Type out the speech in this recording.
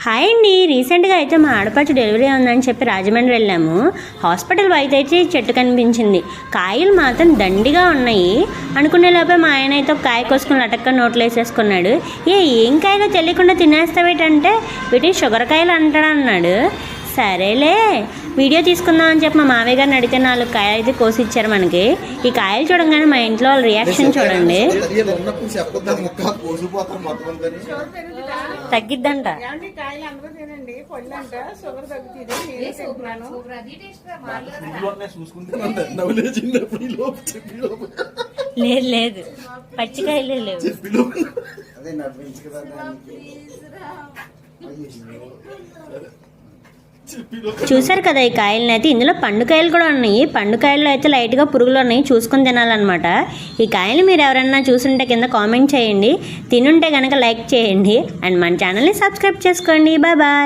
Hi అండి. రీసెంట్గా అయితే మా ఆడపడుచు డెలివరీ ఉందని చెప్పి రాజమండ్రి వెళ్ళాము. హాస్పిటల్ బయట అయితే చెట్టు కనిపించింది. కాయలు మాత్రం దండిగా ఉన్నాయి. అనుకునే లోపే మా ఆయన అయితే ఒక కాయ కోసుకుని లటక్క నోట్లో వేసేసుకున్నాడు. ఏం కాయలో తెలియకుండా తినేస్తావేటంటే వీటిని షుగర్ కాయలు అంటాడన్నాడు. సరేలే వీడియో తీసుకుందాం అని చెప్పి మా మామయ్య గారిని అడిగితే 4 కాయలు అయితే కోసి ఇచ్చారు మనకి. ఈ కాయలు చూడంగానే మా ఇంట్లో వాళ్ళ రియాక్షన్ చూడండి. తగ్గిద్దంట. లేదు లేదు పచ్చికాయలే లేవు. చూసారు కదా ఈ కాయలని. అయితే ఇందులో పండుకాయలు కూడా ఉన్నాయి. పండుకాయల్లో అయితే లైట్గా పురుగులు ఉన్నాయి, చూసుకొని తినాలన్నమాట. ఈ కాయలు మీరు ఎవరన్నా చూసుంటే కింద కామెంట్ చేయండి. తినుంటే కనుక లైక్ చేయండి అండ్ మన ఛానల్ని సబ్స్క్రైబ్ చేసుకోండి. Bye bye.